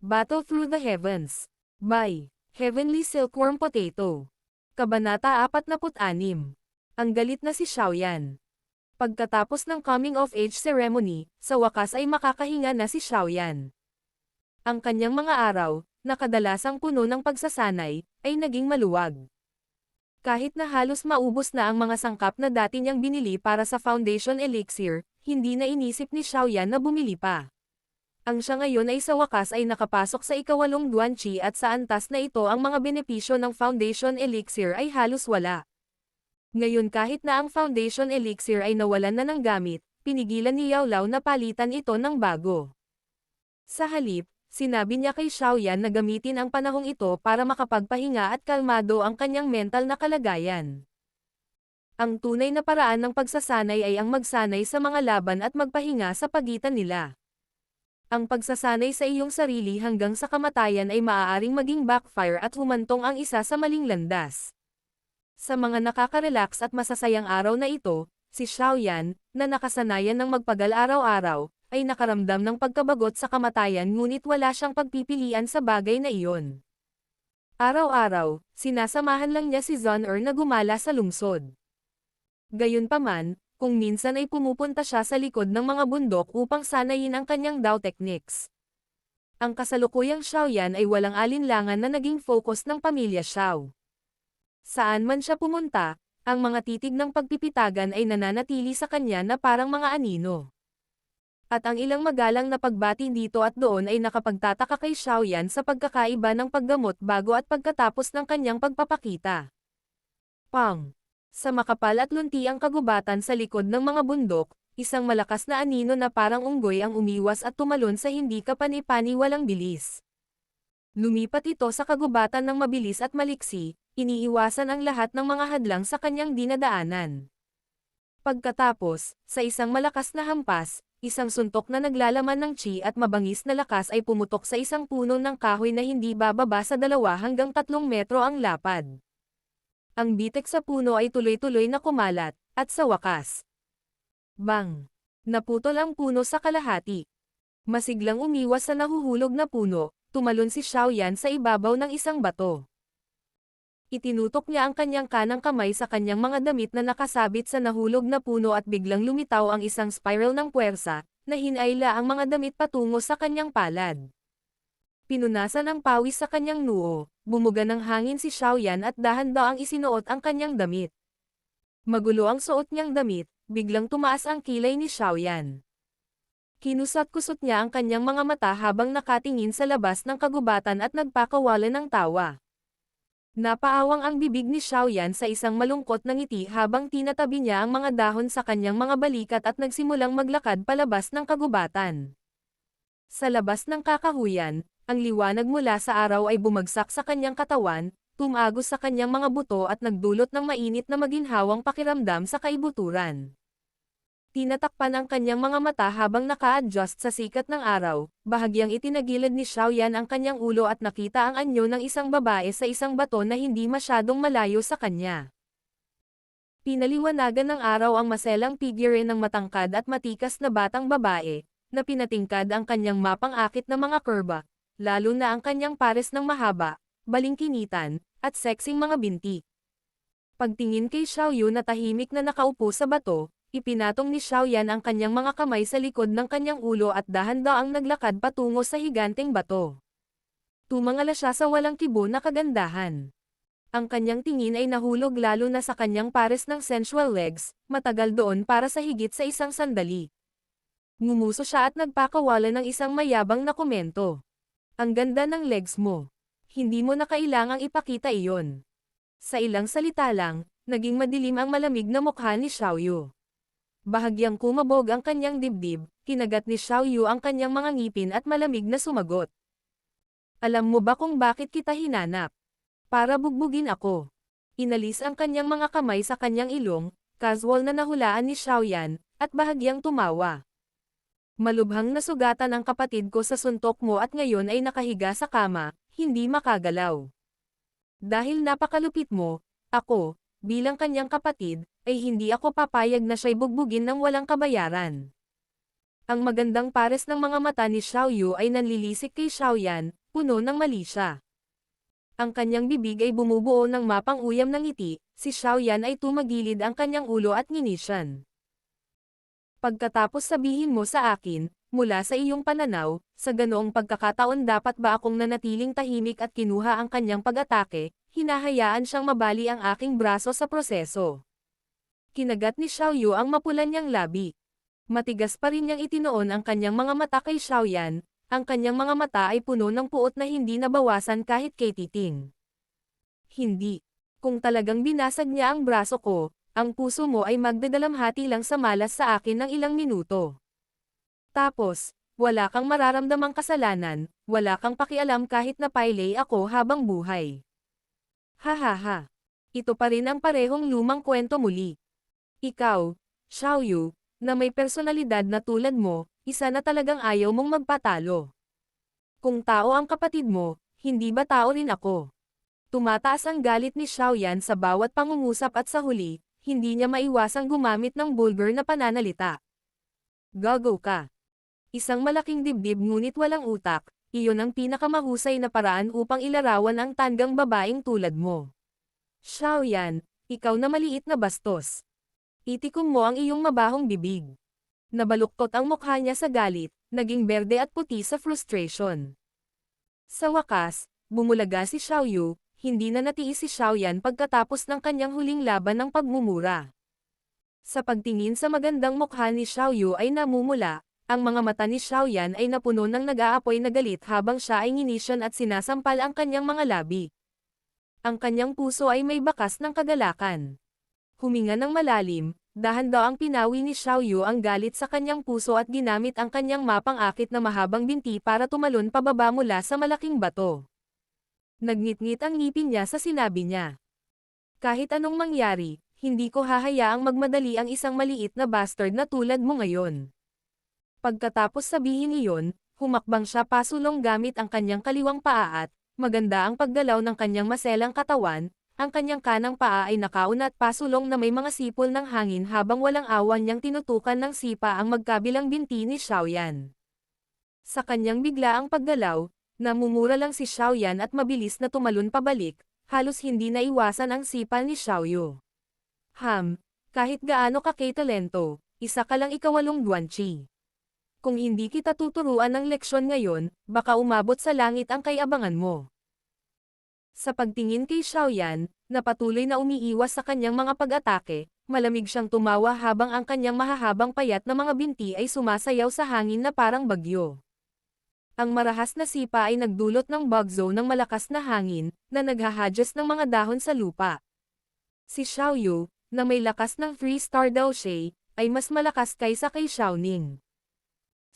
Battle Through the Heavens. By Heavenly Silkworm Potato. Kabanata 46. Ang galit na si Xiaoyan. Pagkatapos ng coming-of-age ceremony, sa wakas ay makakahinga na si Xiaoyan. Ang kanyang mga araw, na kadalasang puno ng pagsasanay, ay naging maluwag. Kahit na halos maubos na ang mga sangkap na dati niyang binili para sa Foundation Elixir, hindi na inisip ni Xiaoyan na bumili pa. Ang siya ngayon ay sa wakas ay nakapasok sa ikawalong Duanqi at sa antas na ito ang mga benepisyo ng Foundation Elixir ay halos wala. Ngayon kahit na ang Foundation Elixir ay nawalan na ng gamit, pinigilan ni Yao Lao na palitan ito ng bago. Sa halip, sinabi niya kay Xiaoyan na gamitin ang panahong ito para makapagpahinga at kalmado ang kanyang mental na kalagayan. Ang tunay na paraan ng pagsasanay ay ang magsanay sa mga laban at magpahinga sa pagitan nila. Ang pagsasanay sa iyong sarili hanggang sa kamatayan ay maaaring maging backfire at humantong ang isa sa maling landas. Sa mga nakaka-relax at masasayang araw na ito, si Xiaoyan, na nakasanayan ng magpagal araw-araw, ay nakaramdam ng pagkabagot sa kamatayan ngunit wala siyang pagpipilian sa bagay na iyon. Araw-araw, sinasamahan lang niya si Zhon'er na gumala sa lungsod. Gayunpaman, kung minsan ay pumupunta siya sa likod ng mga bundok upang sanayin ang kanyang Dao techniques. Ang kasalukuyang Xiaoyan ay walang alinlangan na naging focus ng pamilya Xiao. Saan man siya pumunta, ang mga titig ng pagpipitagan ay nananatili sa kanya na parang mga anino. At ang ilang magalang na pagbati dito at doon ay nakapagtataka kay Xiaoyan sa pagkakaiba ng paggamot bago at pagkatapos ng kanyang pagpapakita. Pang! Sa makapal at luntiang kagubatan sa likod ng mga bundok, isang malakas na anino na parang unggoy ang umiwas at tumalon sa hindi kapani-paniwalang bilis. Lumipat ito sa kagubatan ng mabilis at maliksi, iniiwasan ang lahat ng mga hadlang sa kanyang dinadaanan. Pagkatapos, sa isang malakas na hampas, isang suntok na naglalaman ng qi at mabangis na lakas ay pumutok sa isang puno ng kahoy na hindi bababa sa 2 hanggang 3 metro ang lapad. Ang bitek sa puno ay tuloy-tuloy na kumalat, at sa wakas. Bang! Naputol ang puno sa kalahati. Masiglang umiwas sa nahuhulog na puno, tumalon si Xiaoyan sa ibabaw ng isang bato. Itinutok niya ang kanyang kanang kamay sa kanyang mga damit na nakasabit sa nahulog na puno at biglang lumitaw ang isang spiral ng puwersa, na hinayla ang mga damit patungo sa kanyang palad. Pinunasan ang pawis sa kanyang noo, bumuga ng hangin si Xiaoyan at dahan-daang isinuot ang kanyang damit. Magulo ang suot niyang damit, biglang tumaas ang kilay ni Xiaoyan. Kinusat-kusot niya ang kanyang mga mata habang nakatingin sa labas ng kagubatan at nagpakawalan ng tawa. Napaawang ang bibig ni Xiaoyan sa isang malungkot na ngiti habang tinatabi niya ang mga dahon sa kanyang mga balikat at nagsimulang maglakad palabas ng kagubatan. Sa labas ng kakahuyan, ang liwanag mula sa araw ay bumagsak sa kanyang katawan, tumagos sa kanyang mga buto at nagdulot ng mainit na maginhawang pakiramdam sa kaibuturan. Tinatakpan ang kanyang mga mata habang naka-adjust sa sikat ng araw, bahagyang itinagilid ni Xiaoyan ang kanyang ulo at nakita ang anyo ng isang babae sa isang bato na hindi masyadong malayo sa kanya. Pinaliwanagan ng araw ang maselang figure ng matangkad at matikas na batang babae, na pinatingkad ang kanyang mapang-akit na mga kurba, lalo na ang kanyang pares ng mahaba, balingkinitan, at sexing mga binti. Pagtingin kay Xiaoyu na tahimik na nakaupo sa bato, ipinatong ni Xiaoyan ang kanyang mga kamay sa likod ng kanyang ulo at dahan-daang naglakad patungo sa higanteng bato. Tumangala siya sa walang kibo na kagandahan. Ang kanyang tingin ay nahulog lalo na sa kanyang pares ng sensual legs, matagal doon para sa higit sa isang sandali. Ngumuso siya at nagpakawala ng isang mayabang na komento. Ang ganda ng legs mo. Hindi mo na kailangang ipakita iyon. Sa ilang salita lang, naging madilim ang malamig na mukha ni Xiaoyu. Bahagyang kumabog ang kanyang dibdib, kinagat ni Xiaoyu ang kanyang mga ngipin at malamig na sumagot. Alam mo ba kung bakit kita hinanap? Para bugbugin ako. Inalis ang kanyang mga kamay sa kanyang ilong, casual na nahulaan ni Xiaoyan, at bahagyang tumawa. Malubhang nasugatan ang kapatid ko sa suntok mo at ngayon ay nakahiga sa kama, hindi makagalaw. Dahil napakalupit mo, ako, bilang kanyang kapatid, ay hindi ako papayag na siya'y bugbugin ng walang kabayaran. Ang magandang pares ng mga mata ni Xiaoyu ay nanlilisik kay Xiaoyan, puno ng mali siya. Ang kanyang bibig ay bumubuo ng mapang-uyam ng ngiti, si Xiaoyan ay tumagilid ang kanyang ulo at nginisyan. Pagkatapos sabihin mo sa akin, mula sa iyong pananaw, sa ganoong pagkakataon dapat ba akong nanatiling tahimik at kinuha ang kanyang pag-atake, hinahayaan siyang mabali ang aking braso sa proseso. Kinagat ni Xiaoyu ang mapulan niyang labi. Matigas pa rin niyang itinoon ang kanyang mga mata kay Xiaoyan, ang kanyang mga mata ay puno ng puot na hindi nabawasan kahit kay titing. Hindi. Kung talagang binasag niya ang braso ko, ang puso mo ay magdadalamhati lang sa malas sa akin ng ilang minuto. Tapos, wala kang mararamdamang kasalanan, wala kang pakialam kahit na pailay ako habang buhay. Hahaha. Ito pa rin ang parehong lumang kwento muli. Ikaw, Xiaoyu, na may personalidad na tulad mo, isa na talagang ayaw mong magpatalo. Kung tao ang kapatid mo, hindi ba tao rin ako? Tumataas ang galit ni Xiaoyan sa bawat pangungusap at sa huli, hindi niya maiwasang gumamit ng vulgar na pananalita. Gago ka. Isang malaking dibdib ngunit walang utak, iyon ang pinakamahusay na paraan upang ilarawan ang tandang babaeng tulad mo. Xiaoyan, ikaw na maliit na bastos. Itikom mo ang iyong mabahong bibig. Nabaluktot ang mukha niya sa galit, naging berde at puti sa frustration. Sa wakas, bumulaga si Xiaoyu, hindi na natiis si Xiaoyan pagkatapos ng kanyang huling laban ng pagmumura. Sa pagtingin sa magandang mukha ni Xiaoyu ay namumula, ang mga mata ni Xiaoyan ay napuno ng nag-aapoy na galit habang siya ay nginisyan at sinasampal ang kanyang mga labi. Ang kanyang puso ay may bakas ng kagalakan. Huminga ng malalim, dahan-daw ang pinawi ni Xiaoyu ang galit sa kanyang puso at ginamit ang kanyang mapang-akit na mahabang binti para tumalon pababa mula sa malaking bato. Nagngit-ngit ang ngipin niya sa sinabi niya. Kahit anong mangyari, hindi ko hahayaang magmadali ang isang maliit na bastard na tulad mo ngayon. Pagkatapos sabihin iyon, humakbang siya pasulong gamit ang kanyang kaliwang paa at, maganda ang paggalaw ng kanyang maselang katawan, ang kanyang kanang paa ay nakaunat pasulong na may mga sipol ng hangin habang walang awan niyang tinutukan ng sipa ang magkabilang binti ni Xiaoyan. Sa kanyang biglaang paggalaw, namumura lang si Xiaoyan at mabilis na tumalon pabalik, halos hindi naiwasan ang sipa ni Xiaoyu. Kahit gaano ka talento, isa ka lang ikawalong Guanqi. Kung hindi kita tuturuan ng leksyon ngayon, baka umabot sa langit ang kayabangan mo. Sa pagtingin kay Xiaoyan, na patuloy na umiiwas sa kanyang mga pag-atake, malamig siyang tumawa habang ang kanyang mahahabang payat na mga binti ay sumasayaw sa hangin na parang bagyo. Ang marahas na sipa ay nagdulot ng bagzo ng malakas na hangin, na naghahadjas ng mga dahon sa lupa. Si Xiaoyu, na may lakas ng 3-star daw siya, ay mas malakas kaysa kay Xiaoning.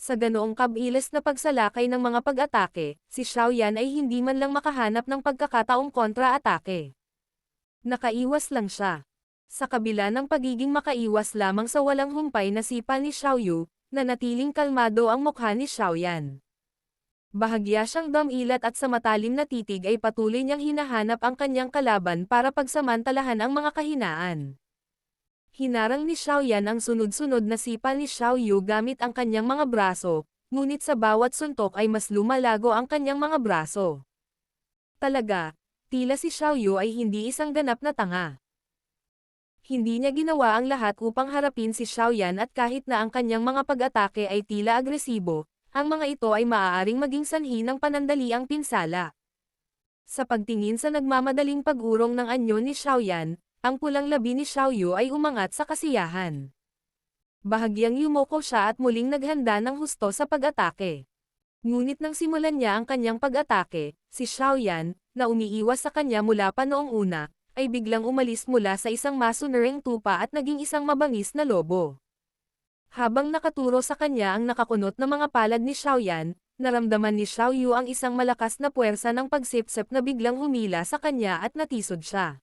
Sa ganoong kabilis na pagsalakay ng mga pag-atake, si Xiaoyan ay hindi man lang makahanap ng pagkakataong kontra-atake. Nakaiwas lang siya. Sa kabila ng pagiging makaiwas lamang sa walang humpay na sipa ni Xiaoyu, nanatiling kalmado ang mukha ni Xiaoyan. Bahagya siyang damilat at sa matalim na titig ay patuloy niyang hinahanap ang kanyang kalaban para pagsamantalahan ang mga kahinaan. Hinarang ni Xiaoyan ang sunod-sunod na sipa ni Xiaoyu gamit ang kanyang mga braso, ngunit sa bawat suntok ay mas lumalago ang kanyang mga braso. Talaga, tila si Xiaoyu ay hindi isang ganap na tanga. Hindi niya ginawa ang lahat upang harapin si Xiaoyan at kahit na ang kanyang mga pag-atake ay tila agresibo, ang mga ito ay maaaring maging sanhi ng panandaliang pinsala. Sa pagtingin sa nagmamadaling pag-urong ng anyo ni Xiaoyan, ang pulang labi ni Xiaoyu ay umangat sa kasiyahan. Bahagyang yumoko siya at muling naghanda ng husto sa pag-atake. Ngunit nang simulan niya ang kanyang pag-atake, si Xiaoyan, na umiiwas sa kanya mula pa noong una, ay biglang umalis mula sa isang masunuring tupa at naging isang mabangis na lobo. Habang nakaturo sa kanya ang nakakunot na mga palad ni Xiaoyan, naramdaman ni Xiaoyu ang isang malakas na puwersa ng pagsipsip na biglang humila sa kanya at natisod siya.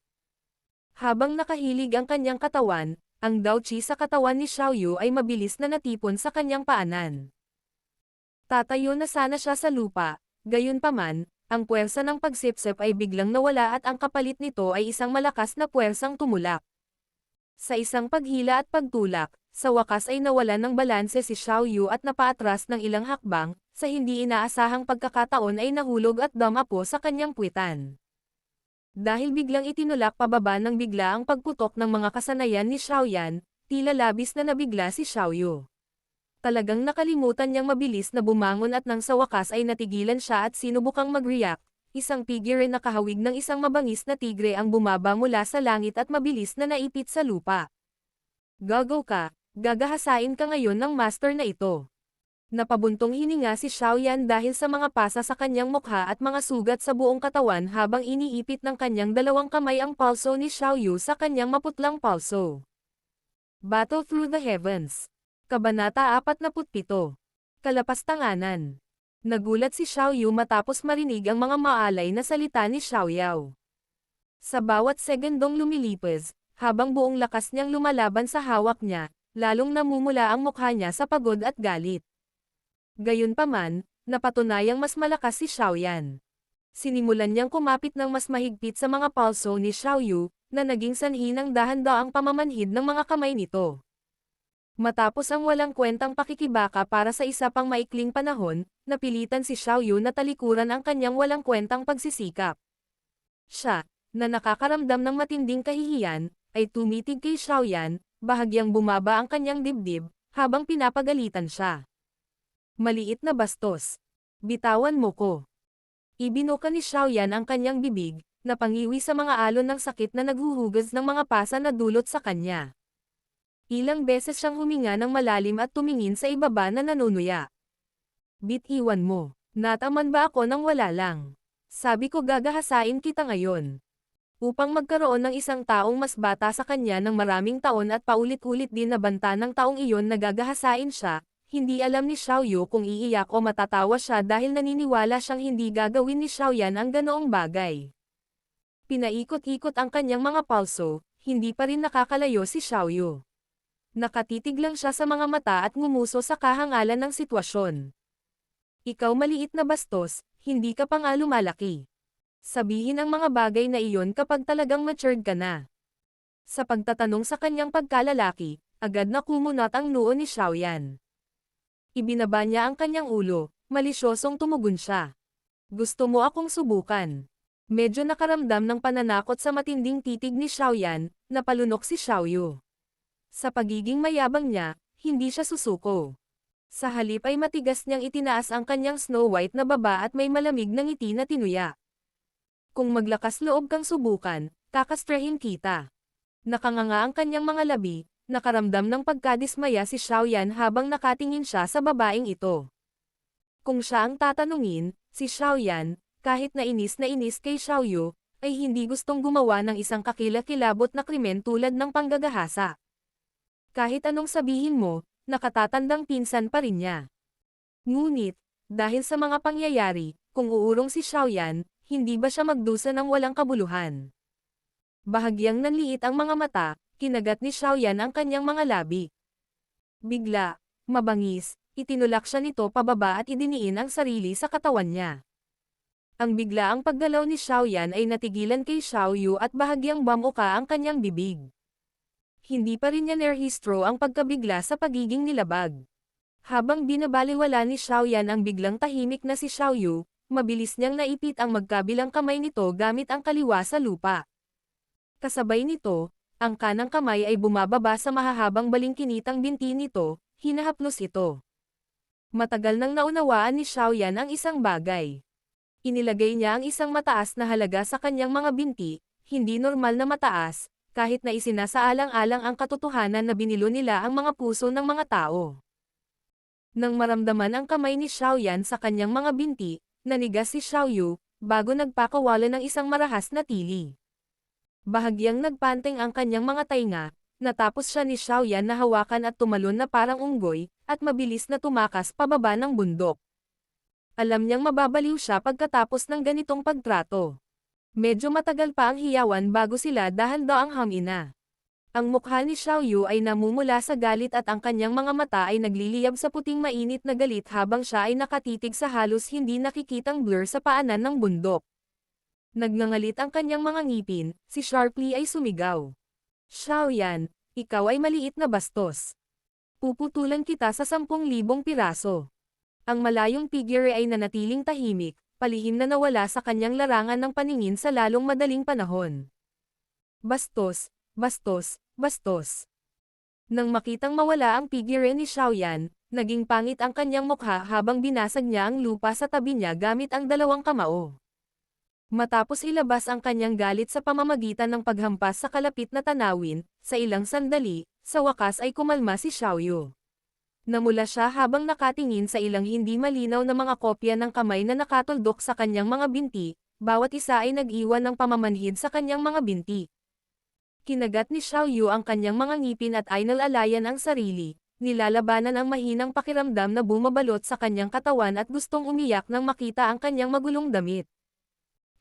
Habang nakahilig ang kanyang katawan, ang Dao Qi sa katawan ni Xiaoyu ay mabilis na natipon sa kanyang paanan. Tatayo na sana siya sa lupa, gayunpaman, ang puwersa ng pagsipsip ay biglang nawala at ang kapalit nito ay isang malakas na puwersang tumulak. Sa isang paghila at pagtulak, Sa wakas ay nawalan ng balanse si Xiao Yu at napaatras ng ilang hakbang, sa hindi inaasahang pagkakataon ay nahulog at dumapo sa kanyang puwitan. Dahil biglang itinulak pababa ng bigla ang pagputok ng mga kasanayan ni Xiaoyan, tila labis na nabigla si Xiao Yu. Talagang nakalimutan niyang mabilis na bumangon at nang sa wakas ay natigilan siya at sinubukang mag-react. Isang figure na nakahawig ng isang mabangis na tigre ang bumaba mula sa langit at mabilis na naipit sa lupa. Gago ka, gagahasain ka ngayon ng master na ito. Napabuntong hininga si Xiaoyan dahil sa mga pasa sa kanyang mukha at mga sugat sa buong katawan habang iniipit ng kanyang dalawang kamay ang palso ni Xiao Yu sa kanyang maputlang palso. Battle Through the Heavens. Kabanata 47. Kalapastanganan. Nagulat si Xiao Yu matapos marinig ang mga maalay na salita ni Xiao Yao. Sa bawat segundong lumilipas, habang buong lakas niyang lumalaban sa hawak niya, lalong namumula ang mukha niya sa pagod at galit. Gayunpaman, napatunayang mas malakas si Xiaoyan. Sinimulan niyang kumapit ng mas mahigpit sa mga palso ni Xiao Yu, na naging sanhi ng dahan-daang pamamanhid ng mga kamay nito. Matapos ang walang kwentang pakikibaka para sa isa pang maikling panahon, napilitan si Xiao Yu na talikuran ang kanyang walang kwentang pagsisikap. Siya, na nakakaramdam ng matinding kahihiyan, ay tumitig kay Xiaoyan, bahagyang bumaba ang kanyang dibdib, habang pinapagalitan siya. Maliit na bastos. Bitawan mo ko. Ibinuka ni Xiaoyan ang kanyang bibig, na pangiwi sa mga alon ng sakit na naghuhugas ng mga pasa na dulot sa kanya. Ilang beses siyang huminga ng malalim at tumingin sa ibaba na nanunuya. Bitiwan mo. Nataman ba ako nang wala lang? Sabi ko gagahasain kita ngayon. Upang magkaroon ng isang taong mas bata sa kanya ng maraming taon at paulit-ulit din na banta ng taong iyon na gagahasain siya, hindi alam ni Xiao Yu kung iiyak o matatawa siya dahil naniniwala siyang hindi gagawin ni Xiaoyan ang ganoong bagay. Pinaikot-ikot ang kanyang mga palso, hindi pa rin nakakalayo si Xiao Yu. Nakatitig lang siya sa mga mata at ngumuso sa kahangalan ng sitwasyon. Ikaw maliit na bastos, hindi ka pa nga lumalaki. Sabihin ang mga bagay na iyon kapag talagang matured ka na. Sa pagtatanong sa kanyang pagkalalaki, agad na kumunat ang noo ni Xiaoyan. Ibinaba niya ang kanyang ulo, malisyosong tumugon siya. Gusto mo akong subukan? Medyo nakaramdam ng pananakot sa matinding titig ni Xiaoyan, napalunok si Xiao Yu. Sa pagiging mayabang niya, hindi siya susuko. Sa halip ay matigas niyang itinaas ang kanyang snow white na baba at may malamig na ngiti na tinuya. Kung maglakas loob kang subukan, kakastrahin kita. Nakanganga ang kanyang mga labi, nakaramdam ng pagkadismaya si Xiaoyan habang nakatingin siya sa babaeng ito. Kung siya ang tatanungin, si Xiaoyan, kahit na inis kay Xiao Yu, ay hindi gustong gumawa ng isang kakilakilabot na krimen tulad ng panggagahasa. Kahit anong sabihin mo, nakatatandang pinsan pa rin niya. Ngunit, dahil sa mga pangyayari, kung uurong si Xiaoyan, hindi ba siya magdusa ng walang kabuluhan? Bahagyang nanliit ang mga mata, kinagat ni Xiaoyan ang kanyang mga labi. Bigla, mabangis, itinulak siya nito pababa at idiniin ang sarili sa katawan niya. Ang biglaang paggalaw ni Xiaoyan ay natigilan kay Xiao Yu at bahagyang bamuka ang kanyang bibig. Hindi pa rin niya nerehistro ang pagkabigla sa pagiging nilabag. Habang binabaliwala ni Xiaoyan ang biglang tahimik na si Xiao Yu, mabilis niyang naipit ang magkabilang kamay nito gamit ang kaliwa sa lupa. Kasabay nito, ang kanang kamay ay bumababa sa mahahabang balingkinitang binti nito, hinahaplos ito. Matagal nang naunawaan ni Xiaoyan ang isang bagay. Inilagay niya ang isang mataas na halaga sa kanyang mga binti, hindi normal na mataas, kahit na isinasaalang-alang ang katotohanan na binilo nila ang mga puso ng mga tao. Nang maramdaman ang kamay ni Xiaoyan sa kanyang mga binti, nanigas si Xiao Yu, bago nagpakawala ng isang marahas na tili. Bahagyang nagpanteng ang kanyang mga tainga, natapos siya ni Xiaoyan na hawakan at tumalon na parang unggoy, at mabilis na tumakas pababa ng bundok. Alam niyang mababaliw siya pagkatapos ng ganitong pagtrato. Medyo matagal pa ang hiyawan bago sila dahan-daang hamina. Ang mukha ni Xiao Yu ay namumula sa galit at ang kanyang mga mata ay nagliliyab sa puting mainit na galit habang siya ay nakatitig sa halos hindi nakikitang blur sa paanan ng bundok. Nagngangalit ang kanyang mga ngipin, si Sharply ay sumigaw. Xiaoyan, ikaw ay maliit na bastos. Puputulan kita sa 10,000 piraso. Ang malayong figure ay nanatiling tahimik, palihim na nawala sa kanyang larangan ng paningin sa lalong madaling panahon. Bastos, bastos, bastos. Nang makitang mawala ang figure ni Xiaoyan, naging pangit ang kanyang mukha habang binasag niya ang lupa sa tabi niya gamit ang dalawang kamao. Matapos ilabas ang kanyang galit sa pamamagitan ng paghampas sa kalapit na tanawin, sa ilang sandali, sa wakas ay kumalma si Xiaoyu. Namula siya habang nakatingin sa ilang hindi malinaw na mga kopya ng kamay na nakatuldok sa kanyang mga binti, bawat isa ay nag-iwan ng pamamanhid sa kanyang mga binti. Kinagat ni Xiaoyu ang kanyang mga ngipin at inalalayan ang sarili, nilalabanan ang mahinang pakiramdam na bumabalot sa kanyang katawan at gustong umiyak nang makita ang kanyang magulong damit.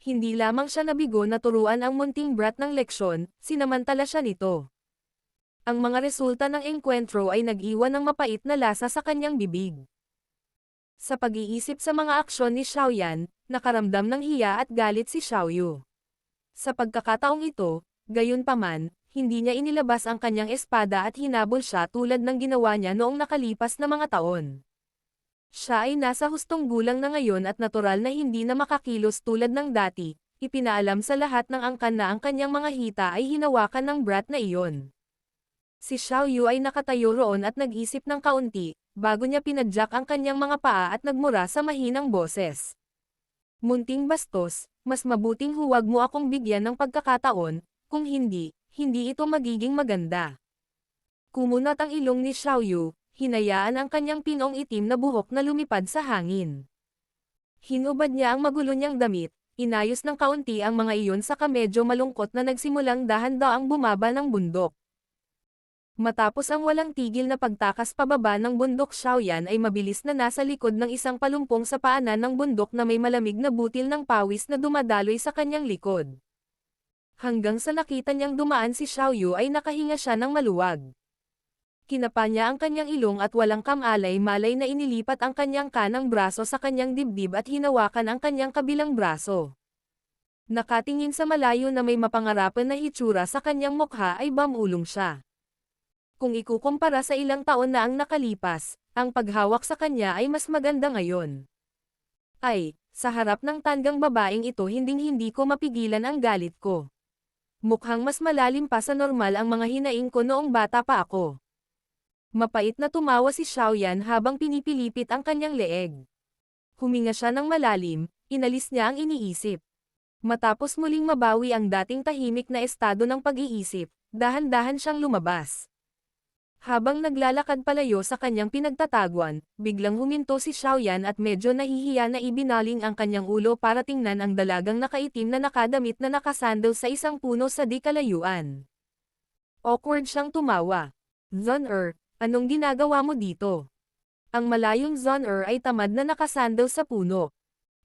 Hindi lamang siya nabigo na turuan ang munting brat ng leksyon, sinamantala siya nito. Ang mga resulta ng engkwentro ay nag-iwan ng mapait na lasa sa kanyang bibig. Sa pag-iisip sa mga aksyon ni Xiaoyan, nakaramdam ng hiya at galit si Xiaoyu. Sa pagkakataong ito, gayunpaman, hindi niya inilabas ang kanyang espada at hinabol siya tulad ng ginawa niya noong nakalipas na mga taon. Siya ay nasa hustong gulang na ngayon at natural na hindi na makakilos tulad ng dati, ipinaalam sa lahat ng angkan na ang kanyang mga hita ay hinawakan ng brat na iyon. Si Xiaoyu ay nakatayo roon at nag-isip ng kaunti, bago niya pinadyak ang kanyang mga paa at nagmura sa mahinang boses. Munting bastos, mas mabuting huwag mo akong bigyan ng pagkakataon, kung hindi, hindi ito magiging maganda. Kumunat ang ilong ni Xiaoyu, hinayaan ang kanyang pinong itim na buhok na lumipad sa hangin. Hinubad niya ang magulo niyang damit, inayos ng kaunti ang mga iyon saka medyo malungkot na nagsimulang dahan-daang bumaba ng bundok. Matapos ang walang tigil na pagtakas pababa ng bundok, Xiaoyan ay mabilis na nasa likod ng isang palumpong sa paanan ng bundok na may malamig na butil ng pawis na dumadaloy sa kanyang likod. Hanggang sa nakita niyang dumaan si Xiaoyu ay nakahinga siya ng maluwag. Kinapa niya ang kanyang ilong at walang kamalay-malay na inilipat ang kanyang kanang braso sa kanyang dibdib at hinawakan ang kanyang kabilang braso. Nakatingin sa malayo na may mapangarapan na hitsura sa kanyang mukha ay bamulong siya. Kung ikukumpara sa ilang taon na ang nakalipas, ang paghawak sa kanya ay mas maganda ngayon. Ay, sa harap ng tandang babaeng ito hinding-hindi ko mapigilan ang galit ko. Mukhang mas malalim pa sa normal ang mga hinaing ko noong bata pa ako. Mapait na tumawa si Xiaoyan habang pinipilipit ang kanyang leeg. Huminga siya ng malalim, inalis niya ang iniisip. Matapos muling mabawi ang dating tahimik na estado ng pag-iisip, dahan-dahan siyang lumabas. Habang naglalakad palayo sa kanyang pinagtataguan, biglang huminto si Xiaoyan at medyo nahihiya na ibinaling ang kanyang ulo para tingnan ang dalagang nakaitim na nakadamit na nakasandal sa isang puno sa di kalayuan. Awkward siyang tumawa. "Zon-er, anong ginagawa mo dito?" Ang malayong Zon-er ay tamad na nakasandal sa puno.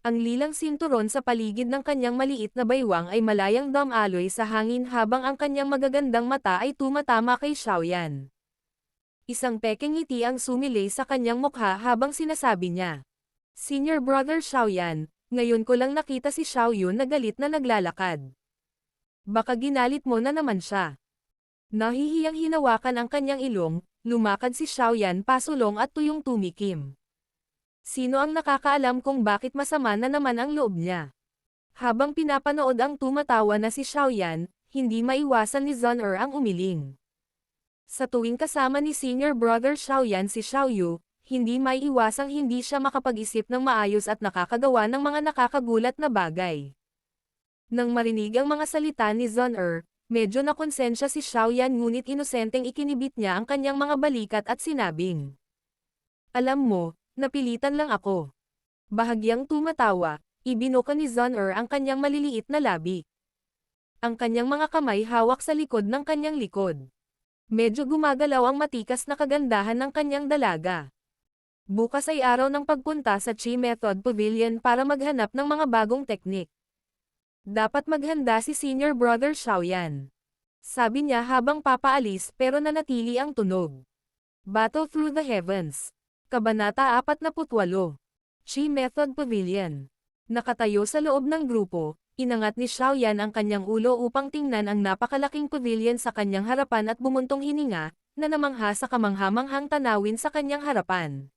Ang lilang sinturon sa paligid ng kanyang maliit na baywang ay malayang damaloy sa hangin habang ang kanyang magagandang mata ay tumatama kay Xiaoyan. Isang pekeng ngiti ang sumilay sa kanyang mukha habang sinasabi niya. "Senior Brother Xiaoyan, ngayon ko lang nakita si Xiaoyu na galit na naglalakad. Baka ginalit mo na naman siya." Nahihiyang hinawakan ang kanyang ilong, lumakad si Xiaoyan pasulong at tuyong tumikim. Sino ang nakakaalam kung bakit masama na naman ang loob niya? Habang pinapanood ang tumatawa na si Xiaoyan, hindi maiwasan ni Zon-er ang umiling. Sa tuwing kasama ni Senior Brother Xiaoyan si Xiaoyu, hindi maiiwasang hindi siya makapag-isip ng maayos at nakakagawa ng mga nakakagulat na bagay. Nang marinig ang mga salita ni Zon-er, medyo nakonsensya si Xiaoyan ngunit inosenteng ikinibit niya ang kanyang mga balikat at sinabing, "Alam mo, napilitan lang ako." Bahagyang tumatawa, ibinuka ni Zon-er ang kanyang maliliit na labi. Ang kanyang mga kamay hawak sa likod ng kanyang likod. Medyo gumagalaw ang matikas na kagandahan ng kanyang dalaga. Bukas ay araw ng pagpunta sa Chi Method Pavilion para maghanap ng mga bagong teknik. Dapat maghanda si Senior Brother Xiaoyan. Sabi niya habang papaalis pero nanatili ang tunog. Battle Through the Heavens. Kabanata 48. Chi Method Pavilion. Nakatayo sa loob ng grupo, Inangat ni Xiaoyan ang kanyang ulo upang tingnan ang napakalaking pavilion sa kanyang harapan at bumuntong hininga, na namangha sa kamanghamanghang tanawin sa kanyang harapan.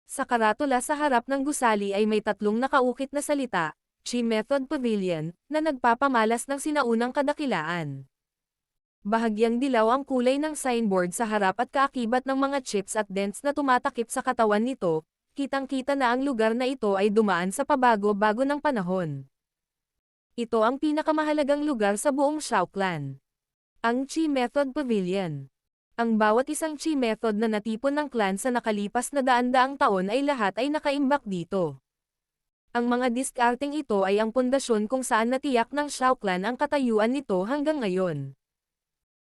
Sa karatula sa harap ng gusali ay may tatlong nakaukit na salita, Chi Method Pavilion, na nagpapamalas ng sinaunang kadakilaan. Bahagyang dilaw ang kulay ng signboard sa harap at kaakibat ng mga chips at dents na tumatakip sa katawan nito, kitang-kita na ang lugar na ito ay dumaan sa pabago-bago ng panahon. Ito ang pinakamahalagang lugar sa buong Shao Clan. Ang Chi Method Pavilion. Ang bawat isang Chi Method na natipon ng clan sa nakalipas na daan-daang taon ay lahat ay nakaimbak dito. Ang mga diskarteng ito ay ang pundasyon kung saan natiyak ng Shao Clan ang katayuan nito hanggang ngayon.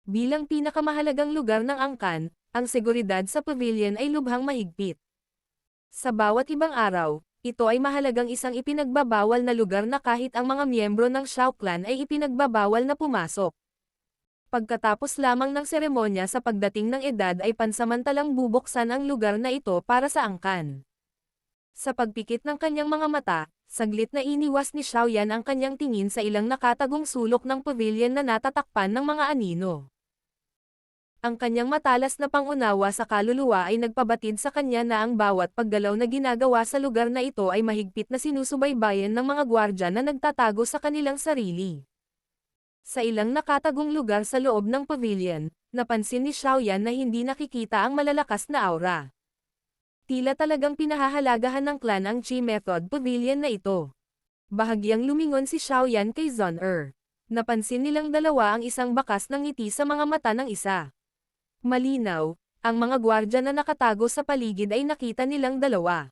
Bilang pinakamahalagang lugar ng angkan, ang seguridad sa pavilion ay lubhang mahigpit. Sa bawat ibang araw, ito ay mahalagang isang ipinagbabawal na lugar na kahit ang mga miyembro ng Shao Clan ay ipinagbabawal na pumasok. Pagkatapos lamang ng seremonya sa pagdating ng edad ay pansamantalang bubuksan ang lugar na ito para sa angkan. Sa pagpikit ng kanyang mga mata, saglit na iniwas ni Xiaoyan ang kanyang tingin sa ilang nakatagong sulok ng pavilion na natatakpan ng mga anino. Ang kanyang matalas na pangunawa sa kaluluwa ay nagpabatid sa kanya na ang bawat paggalaw na ginagawa sa lugar na ito ay mahigpit na sinusubaybayan ng mga gwardya na nagtatago sa kanilang sarili. Sa ilang nakatagong lugar sa loob ng pavilion, napansin ni Xiaoyan na hindi nakikita ang malalakas na aura. Tila talagang pinahahalagahan ng clan ang Chi Method Pavilion na ito. Bahagyang lumingon si Xiaoyan kay Zon Napansin nilang dalawa ang isang bakas ng ngiti sa mga mata ng isa. Malinaw, ang mga gwardya na nakatago sa paligid ay nakita nilang dalawa.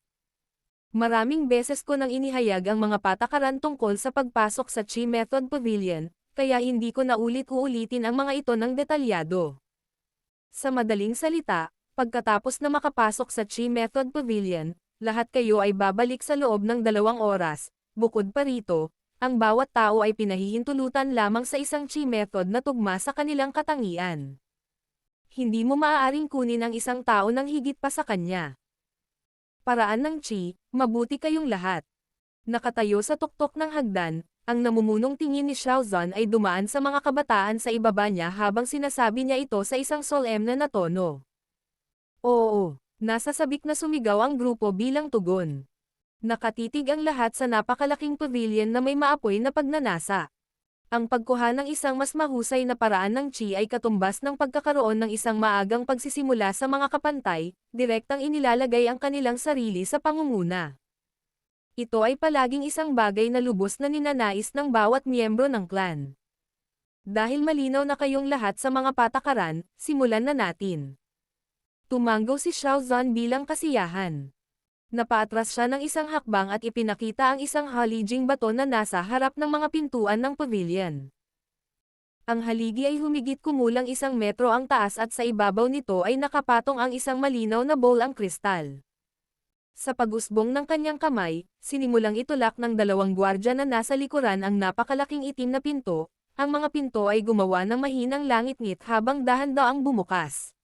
Maraming beses ko nang inihayag ang mga patakaran tungkol sa pagpasok sa Chi Method Pavilion, kaya hindi ko na ulit-uulitin ang mga ito ng detalyado. Sa madaling salita, pagkatapos na makapasok sa Chi Method Pavilion, lahat kayo ay babalik sa loob ng 2 oras. Bukod pa rito, ang bawat tao ay pinahihintulutan lamang sa isang Chi Method na tugma sa kanilang katangian. Hindi mo maaaring kunin ang isang tao ng higit pa sa kanya. Paraan ng Chi, mabuti kayong lahat. Nakatayo sa tuktok ng hagdan, ang namumunong tingin ni Xiaozan ay dumaan sa mga kabataan sa ibaba niya habang sinasabi niya ito sa isang solemne na tono. Oo, nasasabik na sumigaw ang grupo bilang tugon. Nakatitig ang lahat sa napakalaking pavilion na may maapoy na pagnanasa. Ang pagkuha ng isang mas mahusay na paraan ng Chi ay katumbas ng pagkakaroon ng isang maagang pagsisimula sa mga kapantay, direktang inilalagay ang kanilang sarili sa pangunguna. Ito ay palaging isang bagay na lubos na ninanais ng bawat miyembro ng clan. Dahil malinaw na kayong lahat sa mga patakaran, simulan na natin. Tumanggaw si Xiaozan bilang kasiyahan. Napaatras siya ng isang hakbang at ipinakita ang isang haliging bato na nasa harap ng mga pintuan ng pavilion. Ang haligi ay humigit kumulang 1 metro ang taas at sa ibabaw nito ay nakapatong ang isang malinaw na bowl ang kristal. Sa pag-usbong ng kanyang kamay, sinimulang itulak ng 2 gwardya na nasa likuran ang napakalaking itim na pinto. Ang mga pinto ay gumawa ng mahinang langit-ngit habang dahan-daang bumukas.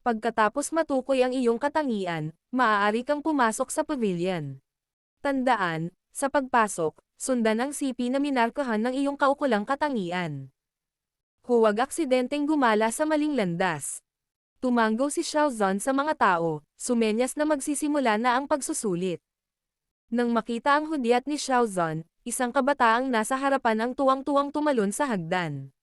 Pagkatapos matukoy ang iyong katangian, maaari kang pumasok sa pavilion. Tandaan, sa pagpasok, sundan ang sipi na minarkahan ng iyong kaukulang katangian. Huwag aksidenteng gumala sa maling landas. Tumanggaw si Xiaozan sa mga tao, sumenyas na magsisimula na ang pagsusulit. Nang makita ang hudyat ni Xiaozan, isang kabataang nasa harapan ang tuwang-tuwang tumalon sa hagdan.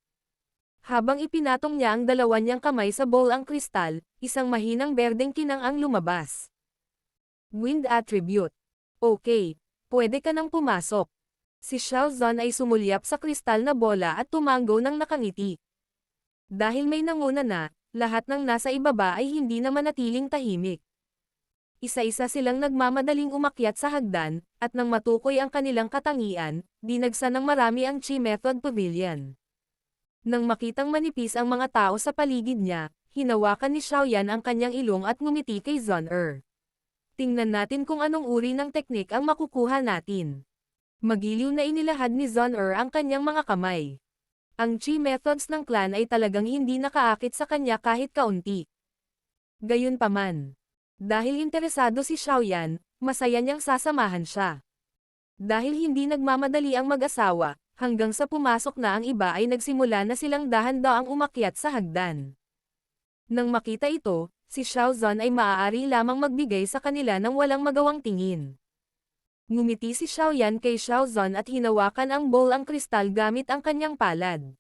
Habang ipinatong niya ang 2 niyang kamay sa bowl ang kristal, isang mahinang berdeng kinang ang lumabas. Wind Attribute. Okay, pwede ka nang pumasok. Si Xiaozan ay sumulyap sa kristal na bola at tumanggo ng nakangiti. Dahil may nanguna na, lahat ng nasa ibaba ay hindi na manatiling tahimik. Isa-isa silang nagmamadaling umakyat sa hagdan, at nang matukoy ang kanilang katangian, dinagsa ng marami ang Chi Method Pavilion. Nang makitang manipis ang mga tao sa paligid niya, hinawakan ni Xiaoyan ang kanyang ilong at ngumiti kay Zon Tingnan natin kung anong uri ng teknik ang makukuha natin. Magiliw na inilahad ni Zon ang kanyang mga kamay. Ang Chi methods ng clan ay talagang hindi nakaakit sa kanya kahit kaunti. Gayunpaman, dahil interesado si Xiaoyan, masaya niyang sasamahan siya. Dahil hindi nagmamadali ang mag-asawa, hanggang sa pumasok na ang iba ay nagsimula na silang dahan-daang umakyat sa hagdan. Nang makita ito, si Xiaozan ay maaari lamang magbigay sa kanila ng walang magawang tingin. Ngumiti si Xiaoyan kay Xiaozan at hinawakan ang bowl ang kristal gamit ang kanyang palad.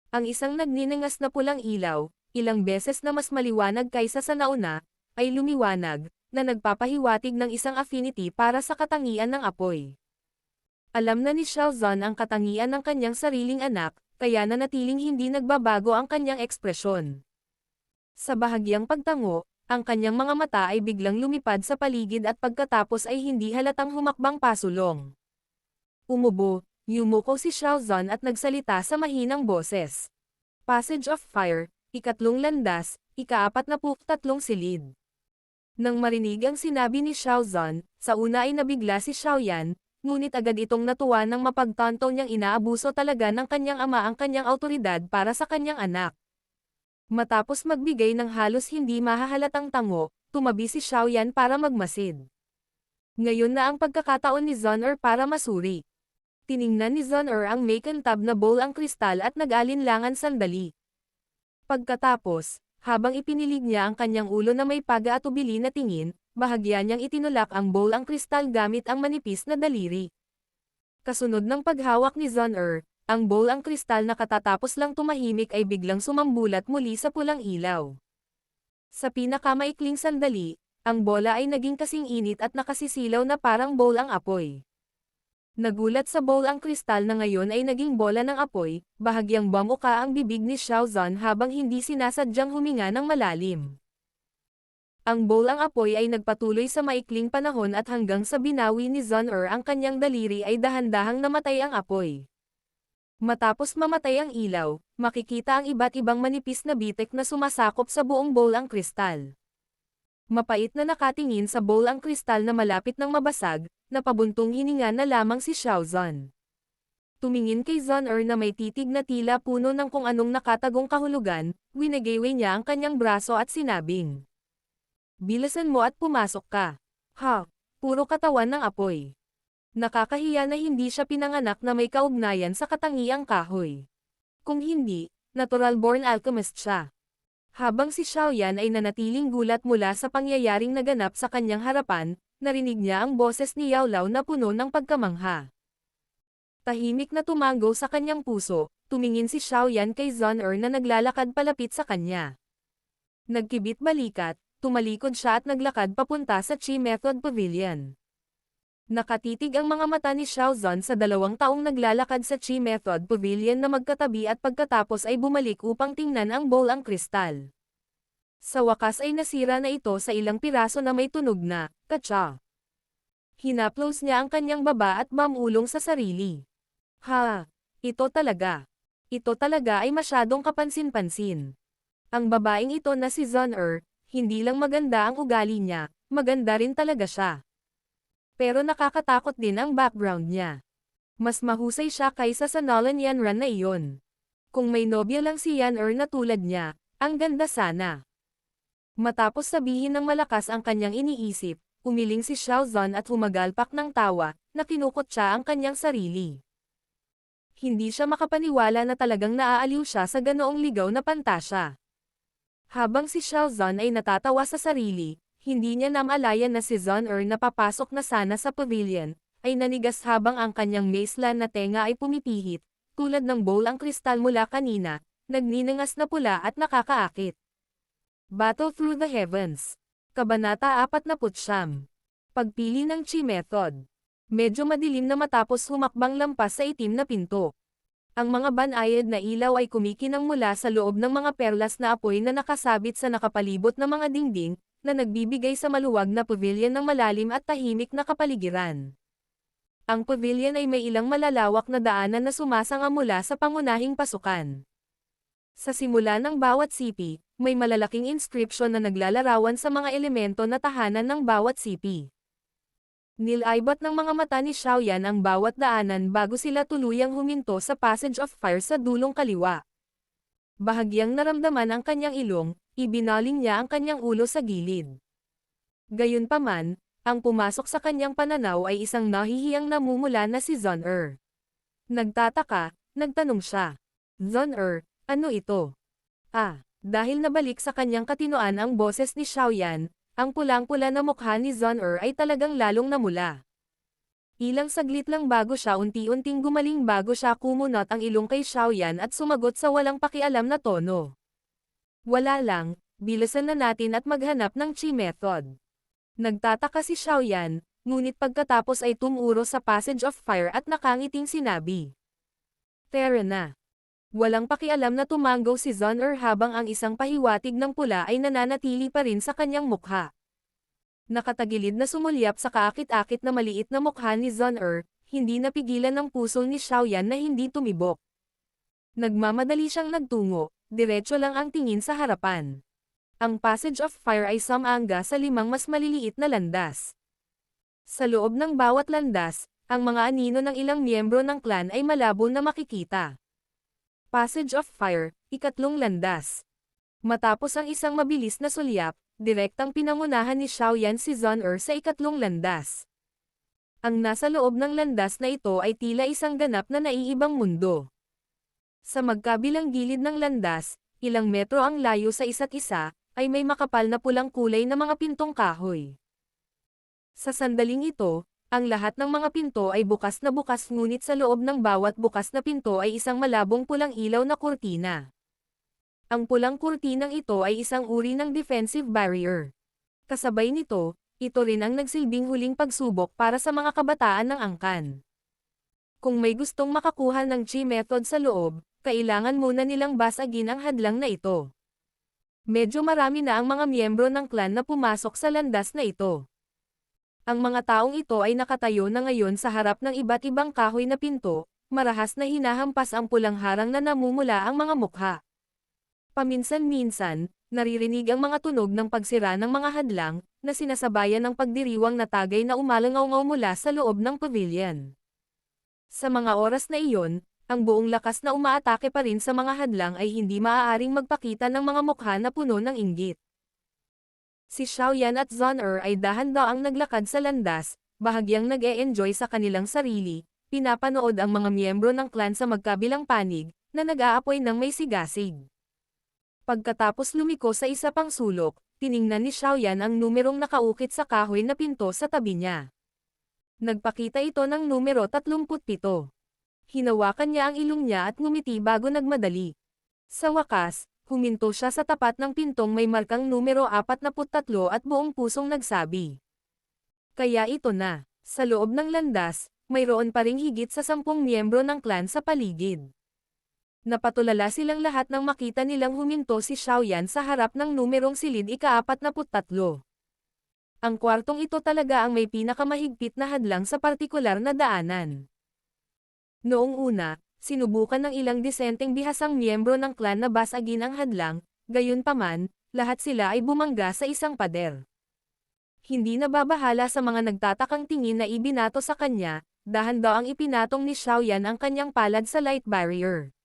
Ang isang nagniningas na pulang ilaw, ilang beses na mas maliwanag kaysa sa nauna, ay lumiwanag, na nagpapahiwatig ng isang affinity para sa katangian ng apoy. Alam na ni Xiaozan ang katangian ng kanyang sariling anak, kaya nanatiling hindi nagbabago ang kanyang ekspresyon. Sa bahagyang pagtango, ang kanyang mga mata ay biglang lumipad sa paligid at pagkatapos ay hindi halatang humakbang pasulong. Umubo, yumuko si Xiaozan at nagsalita sa mahinang boses. Passage of Fire, ikatlong landas, ika-43 silid. Nang marinig ang sinabi ni Xiaozan, sa una ay nabigla si Xiaoyan, ngunit agad itong natuwa nang mapagtanto niyang inaabuso talaga ng kanyang ama ang kanyang awtoridad para sa kanyang anak. Matapos magbigay ng halos hindi mahahalatang tango, tumabi si Xiaoyan para magmasid. Ngayon na ang pagkakataon ni Zhon'er para masuri. Tiningnan ni Zhon'er ang may kantab na bowl ang kristal at nag-alinlangan sandali. Pagkatapos, habang ipinilig niya ang kanyang ulo na may pag-aatubili na tingin, bahagya niyang itinulak ang bowl ang kristal gamit ang manipis na daliri. Kasunod ng paghawak ni Zhon'er, ang bowl ang kristal na katatapos lang tumahimik ay biglang sumambulat muli sa pulang ilaw. Sa pinakamaikling sandali, ang bola ay naging kasing init at nakasisilaw na parang bowl ang apoy. Nagulat sa bowl ang kristal na ngayon ay naging bola ng apoy, bahagyang bumuka ang bibig ni Xiaozan habang hindi sinasadyang huminga ng malalim. Ang bowl ang apoy ay nagpatuloy sa maikling panahon at hanggang sa binawi ni Zhon'er ang kanyang daliri ay dahan-dahang namatay ang apoy. Matapos mamatay ang ilaw, makikita ang iba't ibang manipis na bitek na sumasakop sa buong bowl ang kristal. Mapait na nakatingin sa bowl ang kristal na malapit ng mabasag, napabuntong hininga na lamang si Xiaozan. Tumingin kay Zhon'er na may titig na tila puno ng kung anong nakatagong kahulugan, winagaywe niya ang kanyang braso at sinabing, "Bilisan mo at pumasok ka." Ha, puro katawan ng apoy. Nakakahiya na hindi siya pinanganak na may kaugnayan sa katangiang kahoy. Kung hindi, natural-born alchemist siya. Habang si Xiaoyan ay nanatiling gulat mula sa pangyayaring naganap sa kanyang harapan, narinig niya ang boses ni Yao Lao na puno ng pagkamangha. Tahimik na tumango sa kanyang puso, tumingin si Xiaoyan kay Zhon'er na naglalakad palapit sa kanya. Nagkibit balikat, tumalikod siya at naglakad papunta sa Chi Method Pavilion. Nakatitig ang mga mata ni Xiaozan sa 2 taong naglalakad sa Chi Method Pavilion na magkatabi at pagkatapos ay bumalik upang tingnan ang bowl ang kristal. Sa wakas ay nasira na ito sa ilang piraso na may tunog na, katsa. Hinaplos niya ang kanyang baba at mamulong sa sarili. Ha! Ito talaga. Ito talaga ay masyadong kapansin-pansin. Ang babaeng ito na si Zhon'er, hindi lang maganda ang ugali niya, maganda rin talaga siya. Pero nakakatakot din ang background niya. Mas mahusay siya kaysa sa Nolan Yanran na iyon. Kung may nobya lang si Yan'er na tulad niya, ang ganda sana. Matapos sabihin ng malakas ang kanyang iniisip, umiling si Xiaozan at humagalpak ng tawa, na kinukutya ang kanyang sarili. Hindi siya makapaniwala na talagang naaaliw siya sa ganoong ligaw na pantasya. Habang si Xiaozan ay natatawa sa sarili, hindi niya namalayan na si Zhon'er na papasok na sana sa pavilion, ay nanigas habang ang kanyang macelan na tenga ay pumipihit, tulad ng bowl ang kristal mula kanina, nagninangas na pula at nakakaakit. Battle Through the Heavens. Kabanata 49. Pagpili ng Chi Method. Medyo madilim na matapos humakbang lampas sa itim na pinto. Ang mga banayad na ilaw ay kumikinang mula sa loob ng mga perlas na apoy na nakasabit sa nakapalibot na mga dingding, na nagbibigay sa maluwag na pavilion ng malalim at tahimik na kapaligiran. Ang pavilion ay may ilang malalawak na daanan na sumasanga mula sa pangunahing pasukan. Sa simula ng bawat sipi, may malalaking inscription na naglalarawan sa mga elemento na tahanan ng bawat sipi. Nilaibat ng mga mata ni Xiaoyan ang bawat daanan bago sila tuluyang huminto sa Passage of Fire sa dulong kaliwa. Bahagyang naramdaman ang kanyang ilong, ibinaling niya ang kanyang ulo sa gilid. Gayunpaman, ang pumasok sa kanyang pananaw ay isang nahihiyang namumula na si Zon-er. Nagtataka, nagtanong siya. Zon-er, ano ito? Dahil nabalik sa kanyang katinoan ang boses ni Xiaoyan, ang pulang-pula na mukha ni Zon-er ay talagang lalong namula. Ilang saglit lang bago siya unti-unting gumaling bago siya kumunot ang ilong kay Xiaoyan at sumagot sa walang pakialam na tono. Wala lang, bilisan na natin at maghanap ng Chi method. Nagtataka si Xiaoyan, ngunit pagkatapos ay tumuro sa Passage of Fire at nakangiting sinabi. Tara na. Walang pakialam na tumango si Zon-er habang ang isang pahiwatig ng pula ay nananatili pa rin sa kanyang mukha. Nakatagilid na sumulyap sa kaakit-akit na maliit na mukha ni Zon-er, hindi napigilan ng puso ni Xiaoyan na hindi tumibok. Nagmamadali siyang nagtungo, diretso lang ang tingin sa harapan. Ang Passage of Fire ay sumangga sa 5 mas maliliit na landas. Sa loob ng bawat landas, ang mga anino ng ilang miyembro ng clan ay malabo na makikita. Passage of Fire, 3 landas. Matapos ang isang mabilis na sulyap, direktang pinangunahan ni Xiaoyan si Zon-er sa 3 landas. Ang nasa loob ng landas na ito ay tila isang ganap na naiibang mundo. Sa magkabilang gilid ng landas, ilang metro ang layo sa isa't isa, ay may makapal na pulang kulay na mga pintong kahoy. Sa sandaling ito, ang lahat ng mga pinto ay bukas na bukas ngunit sa loob ng bawat bukas na pinto ay isang malabong pulang ilaw na kurtina. Ang pulang kurtinang ito ay isang uri ng defensive barrier. Kasabay nito, ito rin ang nagsilbing huling pagsubok para sa mga kabataan ng angkan. Kung may gustong makakuha ng Chi method sa loob, kailangan muna nilang basagin ang hadlang na ito. Medyo marami na ang mga miyembro ng clan na pumasok sa landas na ito. Ang mga taong ito ay nakatayo na ngayon sa harap ng iba't ibang kahoy na pinto, marahas na hinahampas ang pulang harang na namumula ang mga mukha. Paminsan-minsan, naririnig ang mga tunog ng pagsira ng mga hadlang, na sinasabayan ng pagdiriwang na tagay na umalangaw-ngaw mula sa loob ng pavilion. Sa mga oras na iyon, ang buong lakas na umaatake pa rin sa mga hadlang ay hindi maaaring magpakita ng mga mukha na puno ng inggit. Si Xiaoyan at Zon-er ay dahan-daang naglakad sa landas, bahagyang nag-e-enjoy sa kanilang sarili, pinapanood ang mga miyembro ng clan sa magkabilang panig, na nag-aapoy ng may sigasig. Pagkatapos lumiko sa isa pang sulok, tiningnan ni Xiaoyan ang numerong nakaukit sa kahoy na pinto sa tabi niya. Nagpakita ito ng numero 37. Hinawakan niya ang ilong niya at ngumiti bago nagmadali. Sa wakas, huminto siya sa tapat ng pintong may markang numero 43 at buong pusong nagsabi. Kaya ito na, sa loob ng landas, mayroon pa ring higit sa 10 miyembro ng clan sa paligid. Napatulala silang lahat nang makita nilang huminto si Xiaoyan sa harap ng numerong silid ika-43. Ang kwartong ito talaga ang may pinakamahigpit na hadlang sa partikular na daanan. Noong una, sinubukan ng ilang disenteng bihasang miyembro ng clan na basagin ang hadlang, gayunpaman, lahat sila ay bumangga sa isang pader. Hindi nababahala sa mga nagtatakang tingin na ibinato sa kanya, dahan-daang ipinatong ni Xiaoyan ang kanyang palad sa light barrier.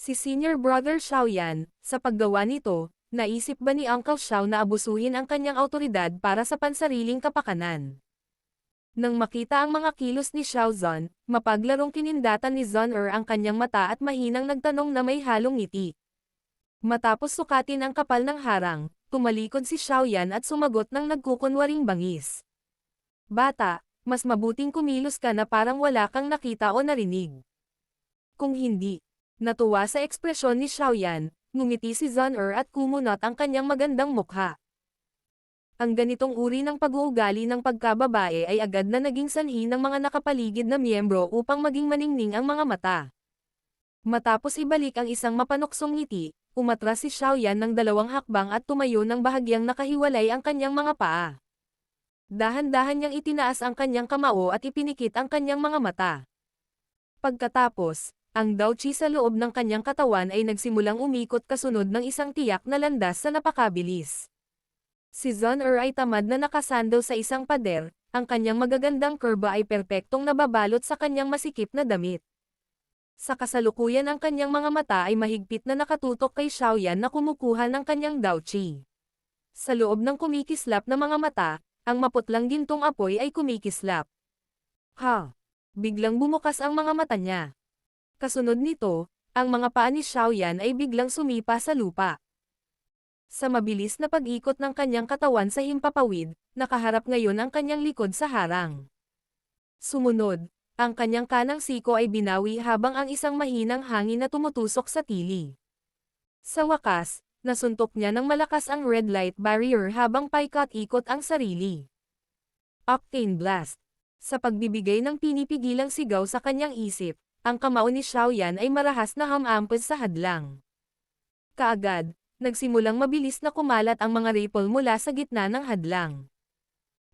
Si Senior Brother Xiaoyan, sa paggawa nito, naisip ba ni Uncle Xiao na abusuhin ang kanyang awtoridad para sa pansariling kapakanan? Nang makita ang mga kilos ni Xiao Zon, mapaglarong kinindatan ni Zon-er ang kanyang mata at mahinang nagtanong na may halong ngiti. Matapos sukatin ang kapal ng harang, tumalikod si Xiaoyan at sumagot ng nagkukunwaring bangis. Bata, mas mabuting kumilos ka na parang wala kang nakita o narinig. Kung hindi, natuwa sa ekspresyon ni Xiaoyan, ngumiti si Zon-er at kumunot ang kanyang magandang mukha. Ang ganitong uri ng pag-uugali ng pagkababae ay agad na naging sanhi ng mga nakapaligid na miyembro upang maging maningning ang mga mata. Matapos ibalik ang isang mapanuksong ngiti, umatras si Xiaoyan ng 2 hakbang at tumayo ng bahagyang nakahiwalay ang kanyang mga paa. Dahan-dahan niyang itinaas ang kanyang kamao at ipinikit ang kanyang mga mata. Pagkatapos, ang Dao Qi sa loob ng kanyang katawan ay nagsimulang umikot kasunod ng isang tiyak na landas sa napakabilis. Si Zon-er ay tamad na nakasando sa isang pader, ang kanyang magagandang kurba ay perpektong nababalot sa kanyang masikip na damit. Sa kasalukuyan ang kanyang mga mata ay mahigpit na nakatutok kay Xiaoyan na kumukuha ng kanyang Dao Qi. Sa loob ng kumikislap na mga mata, ang maputlang gintong apoy ay kumikislap. Ha! Biglang bumukas ang mga mata niya. Kasunod nito, ang mga paa ni Xiaoyan ay biglang sumipa sa lupa. Sa mabilis na pag-ikot ng kanyang katawan sa himpapawid, nakaharap ngayon ang kanyang likod sa harang. Sumunod, ang kanyang kanang siko ay binawi habang ang isang mahinang hangin na tumutusok sa tili. Sa wakas, nasuntok niya ng malakas ang red light barrier habang paikot-ikot ang sarili. Octane Blast. Sa pagbibigay ng pinipigilang sigaw sa kanyang isip, ang kamao ni Xiaoyan ay marahas na hamampes sa hadlang. Kaagad, nagsimulang mabilis na kumalat ang mga ripple mula sa gitna ng hadlang.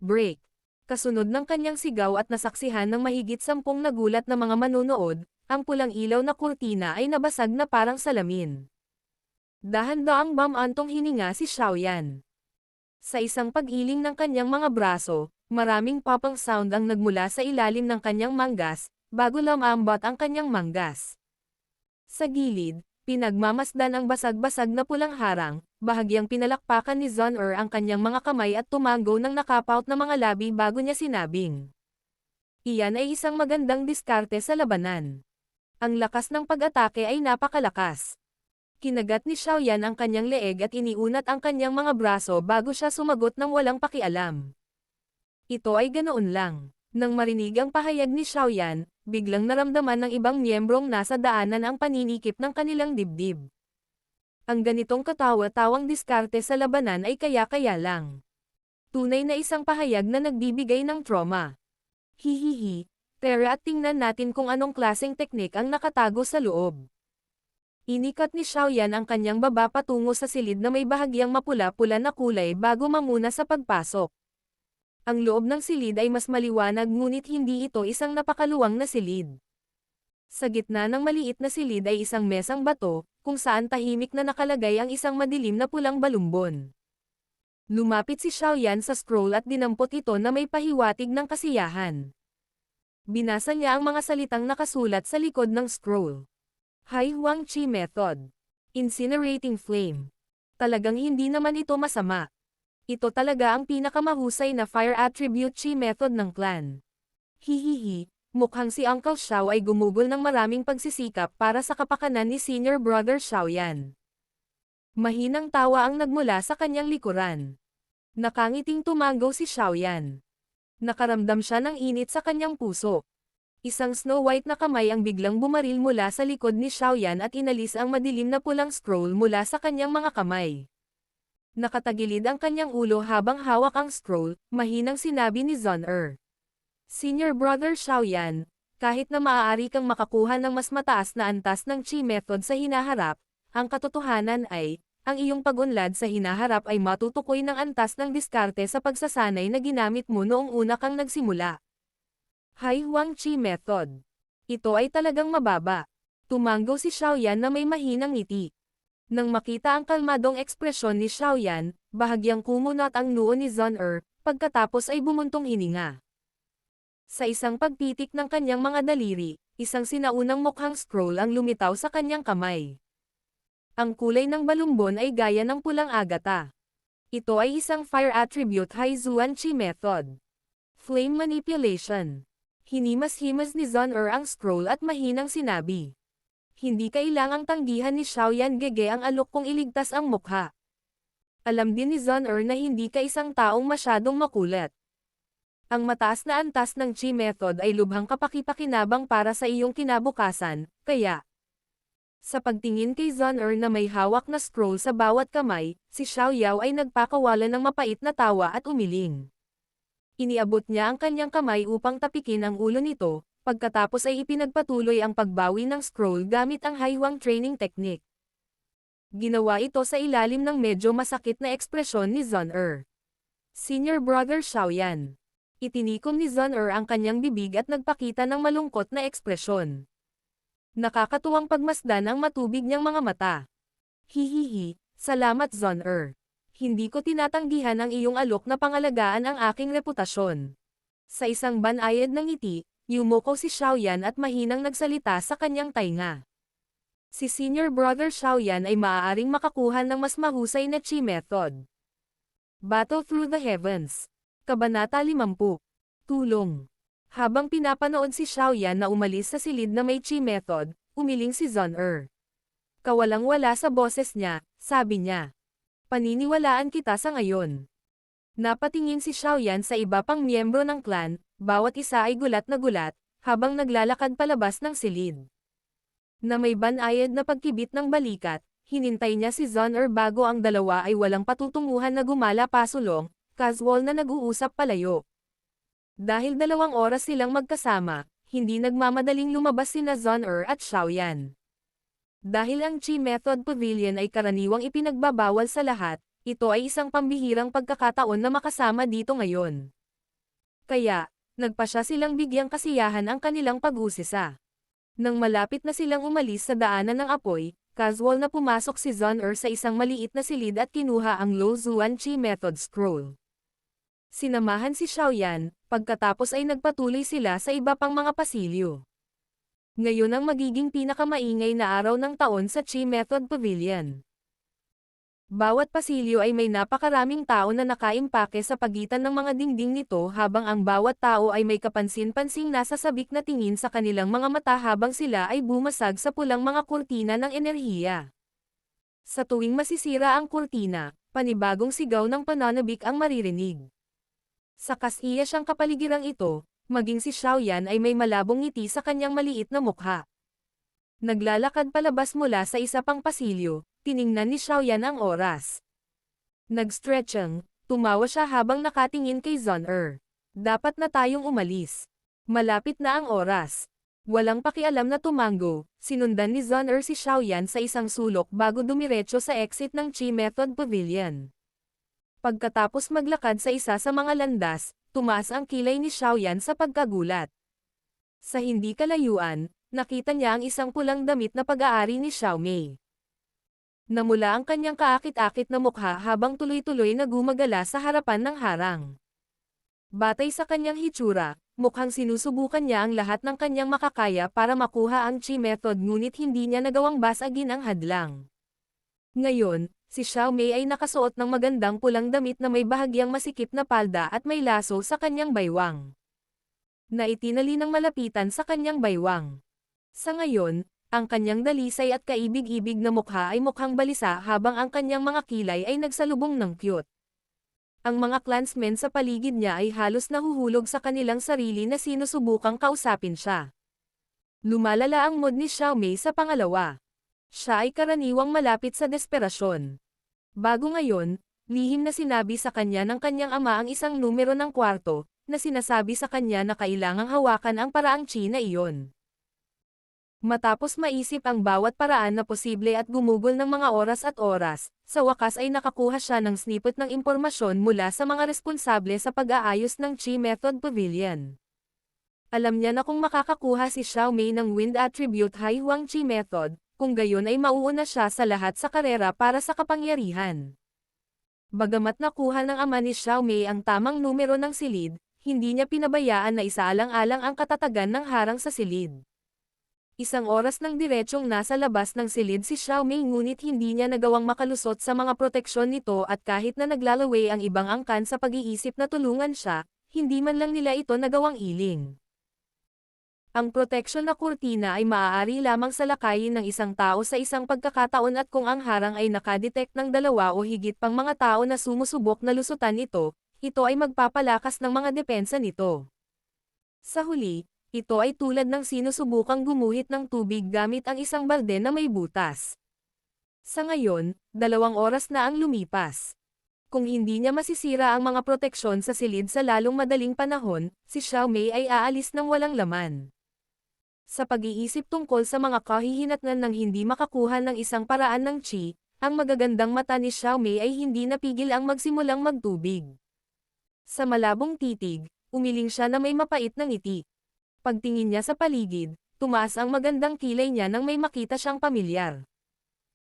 Break. Kasunod ng kanyang sigaw at nasaksihan ng mahigit 10 nagulat na mga manunood, ang pulang ilaw na kurtina ay nabasag na parang salamin. Dahan-daang bumantong hininga si Xiaoyan. Sa isang pag-iling ng kanyang mga braso, maraming popang sound ang nagmula sa ilalim ng kanyang manggas, bago lumambot ang kanyang manggas. Sa gilid, pinagmamasdan ang basag-basag na pulang harang, bahagyang pinalakpakan ni Zon-er ang kanyang mga kamay at tumango ng nakapout na mga labi bago niya sinabing. Iyan ay isang magandang diskarte sa labanan. Ang lakas ng pag-atake ay napakalakas. Kinagat ni Xiaoyan ang kanyang leeg at iniunat ang kanyang mga braso bago siya sumagot ng walang pakialam. Ito ay ganoon lang. Nang marinig ang pahayag ni Xiaoyan, biglang naramdaman ng ibang miyembrong nasa daanan ang paninikip ng kanilang dibdib. Ang ganitong katawa-tawang diskarte sa labanan ay kaya-kaya lang. Tunay na isang pahayag na nagbibigay ng trauma. Hihihi, tara at tingnan natin kung anong klaseng teknik ang nakatago sa loob. Inikat ni Xiaoyan ang kanyang baba patungo sa silid na may bahagyang mapula-pula na kulay bago mamuna sa pagpasok. Ang loob ng silid ay mas maliwanag ngunit hindi ito isang napakaluwang na silid. Sa gitna ng maliit na silid ay isang mesang bato, kung saan tahimik na nakalagay ang isang madilim na pulang balumbon. Lumapit si Xiaoyan sa scroll at dinampot ito na may pahiwatig ng kasiyahan. Binasa niya ang mga salitang nakasulat sa likod ng scroll. Hai Huang Chi Method. Incinerating Flame. Talagang hindi naman ito masama. Ito talaga ang pinakamahusay na fire attribute Chi method ng clan. Hihihi, mukhang si Uncle Xiao ay gumugol ng maraming pagsisikap para sa kapakanan ni Senior Brother Xiaoyan. Mahinang tawa ang nagmula sa kanyang likuran. Nakangiting tumango si Xiaoyan. Nakaramdam siya ng init sa kanyang puso. Isang snow white na kamay ang biglang bumaril mula sa likod ni Xiaoyan at inalis ang madilim na pulang scroll mula sa kanyang mga kamay. Nakatagilid ang kanyang ulo habang hawak ang scroll, mahinang sinabi ni Zon-er. Senior Brother Xiaoyan, kahit na maaari kang makakuha ng mas mataas na antas ng Chi method sa hinaharap, ang katotohanan ay, ang iyong pag-unlad sa hinaharap ay matutukoy ng antas ng diskarte sa pagsasanay na ginamit mo noong una kang nagsimula. Hai Huang Chi Method. Ito ay talagang mababa. Tumango si Xiaoyan na may mahinang ngiti. Nang makita ang kalmadong ekspresyon ni Xiaoyan, bahagyang kumunat ang noo ni Zon-er, pagkatapos ay bumuntong hininga. Sa isang pagtitik ng kanyang mga daliri, isang sinaunang mukhang scroll ang lumitaw sa kanyang kamay. Ang kulay ng balumbon ay gaya ng pulang agata. Ito ay isang fire attribute Hai Zuan Chi Method. Flame Manipulation. Hinimas-himas ni Zon-er ang scroll at mahinang sinabi. Hindi kailangang tanggihan ni Xiaoyan Gege ang alok kung iligtas ang mukha. Alam din ni Zon-er na hindi ka isang taong masyadong makulit. Ang mataas na antas ng Chi method ay lubhang kapakipakinabang para sa iyong kinabukasan, kaya sa pagtingin kay Zon-er na may hawak na scroll sa bawat kamay, si Xiaoyao ay nagpakawala ng mapait na tawa at umiling. Iniabot niya ang kanyang kamay upang tapikin ang ulo nito, pagkatapos ay ipinagpatuloy ang pagbawi ng scroll gamit ang Hai Huang training technique. Ginawa ito sa ilalim ng medyo masakit na ekspresyon ni Zon-er. Senior Brother Xiaoyan. Itinikom ni Zon-er ang kanyang bibig at nagpakita ng malungkot na ekspresyon. Nakakatuwang pagmasdan ang matubig niyang mga mata. Hihihi, salamat Zon-er. Hindi ko tinatanggihan ang iyong alok na pangalagaan ang aking reputasyon. Sa isang banayad ng ngiti, yumoko si Xiaoyan at mahinang nagsalita sa kanyang tainga. Si Senior Brother Xiaoyan ay maaaring makakuha ng mas mahusay na Chi method. Battle through the heavens. Kabanata 50. Tulong. Habang pinapanood si Xiaoyan na umalis sa silid na may chi method, umiling si Zon-er. Kawalang-wala sa boses niya, sabi niya. Paniniwalaan kita sa ngayon. Napatingin si Xiaoyan sa iba pang miyembro ng clan, bawat isa ay gulat na gulat, habang naglalakad palabas ng silid. Na may banayad na pagkibit ng balikat, hinintay niya si Zon-er bago ang dalawa ay walang patutunguhan na gumala pasulong, casual na nag-uusap palayo. Dahil 2 oras silang magkasama, hindi nagmamadaling lumabas sina Zon-er at Xiaoyan. Dahil ang Chi Method Pavilion ay karaniwang ipinagbabawal sa lahat, ito ay isang pambihirang pagkakataon na makasama dito ngayon. Kaya, nagpasya silang bigyang kasiyahan ang kanilang pag-usisa. Nang malapit na silang umalis sa daanan ng apoy, casual na pumasok si Zon-er sa isang maliit na silid at kinuha ang Lo Zuan Chi Method Scroll. Sinamahan si Xiaoyan, pagkatapos ay nagpatuloy sila sa iba pang mga pasilyo. Ngayon ang magiging pinakamaingay na araw ng taon sa Chi Method Pavilion. Bawat pasilyo ay may napakaraming tao na nakaimpake sa pagitan ng mga dingding nito habang ang bawat tao ay may kapansin-pansing nasa sabik na tingin sa kanilang mga mata habang sila ay bumasag sa pulang mga kurtina ng enerhiya. Sa tuwing masisira ang kurtina, panibagong sigaw ng pananabik ang maririnig. Sa kasiya siyang kapaligirang ito, maging si Xiaoyan ay may malabong ngiti sa kanyang maliit na mukha. Naglalakad palabas mula sa isa pang pasilyo, tiningnan ni Xiaoyan ang oras. Nag-stretching, tumawa siya habang nakatingin kay Zon-er. Dapat na tayong umalis. Malapit na ang oras. Walang pakialam na tumango, sinundan ni Zon-er si Xiaoyan sa isang sulok bago dumiretso sa exit ng Chi Method Pavilion. Pagkatapos maglakad sa isa sa mga landas, tumaas ang kilay ni Xiaoyan sa pagkagulat. Sa hindi kalayuan, nakita niya ang isang pulang damit na pag-aari ni Xiaomei. Namula ang kanyang kaakit-akit na mukha habang tuloy-tuloy na gumagala sa harapan ng harang. Batay sa kanyang hitsura, mukhang sinusubukan niya ang lahat ng kanyang makakaya para makuha ang Chi Method ngunit hindi niya nagawang basagin ang hadlang. Ngayon, si Xiaomei ay nakasuot ng magandang pulang damit na may bahagyang masikip na palda at may laso sa kanyang baywang. Na itinali ng malapitan sa kanyang baywang. Sa ngayon, ang kanyang dalisay at kaibig-ibig na mukha ay mukhang balisa habang ang kanyang mga kilay ay nagsalubong ng cute. Ang mga clansmen sa paligid niya ay halos nahuhulog sa kanilang sarili na sinusubukang kausapin siya. Lumalala ang mood ni Xiaomei sa pangalawa. Siya ay karaniwang malapit sa desperasyon. Bago ngayon, lihim na sinabi sa kanya ng kanyang ama ang isang numero ng kwarto, na sinasabi sa kanya na kailangang hawakan ang paraang chi na iyon. Matapos maisip ang bawat paraan na posible at gumugol ng mga oras at oras, sa wakas ay nakakuha siya ng snippet ng impormasyon mula sa mga responsable sa pag-aayos ng Chi Method Pavilion. Alam niya na kung makakakuha si Xiaomei ng Wind Attribute Hai Huang Chi Method, kung gayon ay mauuna siya sa lahat sa karera para sa kapangyarihan. Bagamat nakuha ng ama ni Xiaomei ang tamang numero ng silid, hindi niya pinabayaan na isaalang-alang ang katatagan ng harang sa silid. Isang oras nang diretsyong nasa labas ng silid si Xiaomei ngunit hindi niya nagawang makalusot sa mga proteksyon nito at kahit na naglalaway ang ibang angkan sa pag-iisip na tulungan siya, hindi man lang nila ito nagawang iling. Ang proteksyon na kurtina ay maaari lamang salakayin ng isang tao sa isang pagkakataon at kung ang harang ay nakadetect ng 2 o higit pang mga tao na sumusubok na lusutan ito ay magpapalakas ng mga depensa nito. Sa huli, ito ay tulad ng sinusubukang gumuhit ng tubig gamit ang isang balde na may butas. Sa ngayon, 2 oras na ang lumipas. Kung hindi niya masisira ang mga proteksyon sa silid sa lalong madaling panahon, si Xiaomei ay aalis ng walang laman. Sa pag-iisip tungkol sa mga kahihinatnan ng hindi makakuha ng isang paraan ng chi, ang magagandang mata ni Xiaomei ay hindi napigil ang magsimulang magtubig. Sa malabong titig, umiling siya na may mapait na ngiti. Pagtingin niya sa paligid, tumaas ang magandang kilay niya nang may makita siyang pamilyar.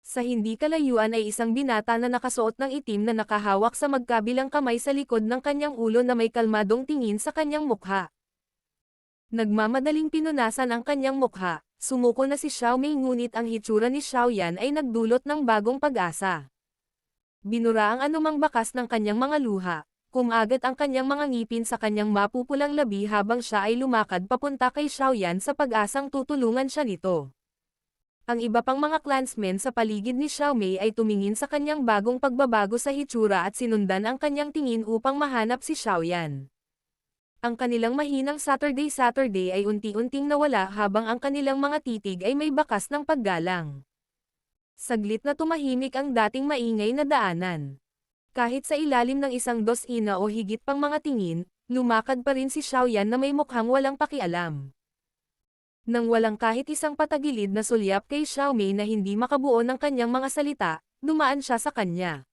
Sa hindi kalayuan ay isang binata na nakasuot ng itim na nakahawak sa magkabilang kamay sa likod ng kanyang ulo na may kalmadong tingin sa kanyang mukha. Nagmamadaling pinunasan ang kanyang mukha, sumuko na si Xiaomei ngunit ang hitsura ni Xiaoyan ay nagdulot ng bagong pag-asa. Binura ang anumang bakas ng kanyang mga luha, kumagat ang kanyang mga ngipin sa kanyang mapupulang labi habang siya ay lumakad papunta kay Xiaoyan sa pag-asang tutulungan siya nito. Ang iba pang mga clansmen sa paligid ni Xiaomei ay tumingin sa kanyang bagong pagbabago sa hitsura at sinundan ang kanyang tingin upang mahanap si Xiaoyan. Ang kanilang mahinang Saturday ay unti-unting nawala habang ang kanilang mga titig ay may bakas ng paggalang. Saglit na tumahimik ang dating maingay na daanan. Kahit sa ilalim ng isang dosina o higit pang mga tingin, lumakad pa rin si Xiaoyan na may mukhang walang pakialam. Nang walang kahit isang patagilid na sulyap kay Xiaomei na hindi makabuo ng kanyang mga salita, dumaan siya sa kanya.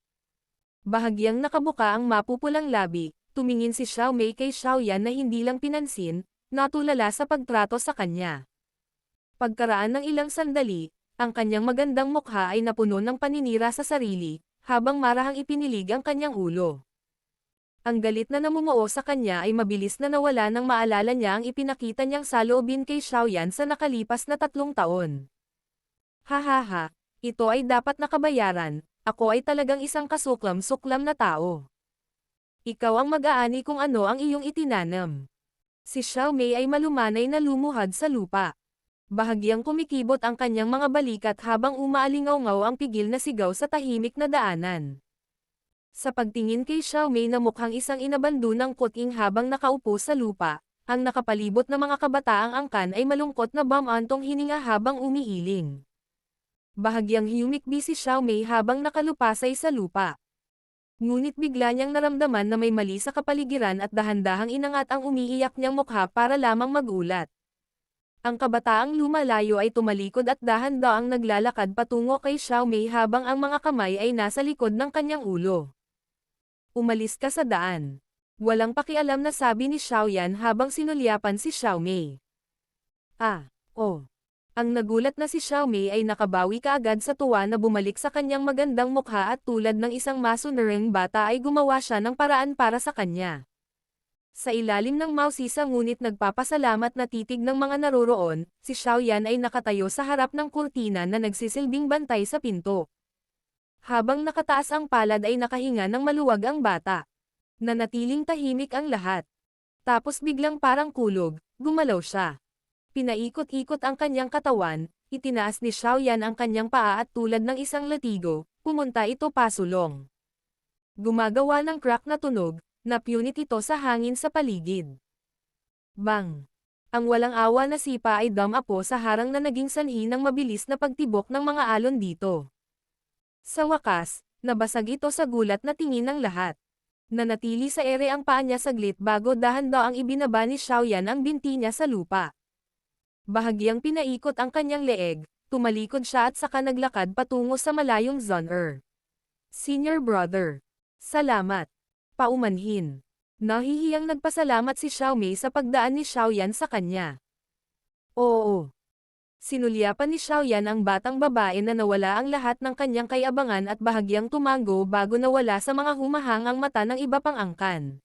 Bahagyang nakabuka ang mapupulang labi, tumingin si Xiaomei kay Xiaoyan na hindi lang pinansin, natulala sa pagtrato sa kanya. Pagkaraan ng ilang sandali, ang kanyang magandang mukha ay napuno ng paninira sa sarili, habang marahang ipinilig ang kanyang ulo. Ang galit na namumuo sa kanya ay mabilis na nawala nang maalala niya ang ipinakita niyang saloobin kay Xiaoyan sa nakalipas na 3 taon. Hahaha, ito ay dapat nakabayaran, ako ay talagang isang kasuklam-suklam na tao. Ikaw ang mag-aani kung ano ang iyong itinanam. Si Xiaomei ay malumanay na lumuhad sa lupa. Bahagyang kumikibot ang kanyang mga balikat habang umaalingaw-ngaw ang pigil na sigaw sa tahimik na daanan. Sa pagtingin kay Xiaomei na mukhang isang inabandu ng kuting habang nakaupo sa lupa, ang nakapalibot na mga kabataang angkan ay malungkot na bumantong hininga habang umiiling. Bahagyang humikbi si Xiaomei habang nakalupasay sa lupa. Ngunit bigla niyang naramdaman na may mali sa kapaligiran at dahan-dahang inangat ang umiiyak niyang mukha para lamang magulat. Ang kabataang lumalayo ay tumalikod at dahan-daang naglalakad patungo kay Xiaomei habang ang mga kamay ay nasa likod ng kanyang ulo. Umalis ka sa daan. Walang pakialam na sabi ni Xiaoyan habang sinulyapan si Xiaomei. Ang nagulat na si Xiaomei ay nakabawi kaagad sa tuwa na bumalik sa kanyang magandang mukha at tulad ng isang masunuring bata ay gumawa siya ng paraan para sa kanya. Sa ilalim ng mausisa ngunit nagpapasalamat na titig ng mga naroroon, si Xiaoyan ay nakatayo sa harap ng kurtina na nagsisilbing bantay sa pinto. Habang nakataas ang palad ay nakahinga ng maluwag ang bata. Nanatiling tahimik ang lahat. Tapos biglang parang kulog, gumalaw siya. Pinaikot-ikot ang kanyang katawan, itinaas ni Xiaoyan ang kanyang paa at tulad ng isang latigo, pumunta ito pasulong. Gumagawa ng crack na tunog, napunit ito sa hangin sa paligid. Bang! Ang walang awa na sipa ay damapo sa harang na naging sanhi ng mabilis na pagtibok ng mga alon dito. Sa wakas, nabasag ito sa gulat na tingin ng lahat. Nanatili sa ere ang paa niya saglit bago dahan-daang ibinaba ni Xiaoyan ang binti niya sa lupa. Bahagyang pinaikot ang kanyang leeg, tumalikod siya at saka naglakad patungo sa malayong Zon-er. Senior brother. Salamat. Paumanhin. Nahihiyang nagpasalamat si Xiaomei sa pagdaan ni Xiaoyan sa kanya. Oo. Sinulyapan ni Xiaoyan ang batang babae na nawala ang lahat ng kanyang kayabangan at bahagyang tumango bago nawala sa mga humahangang mata ng iba pang angkan.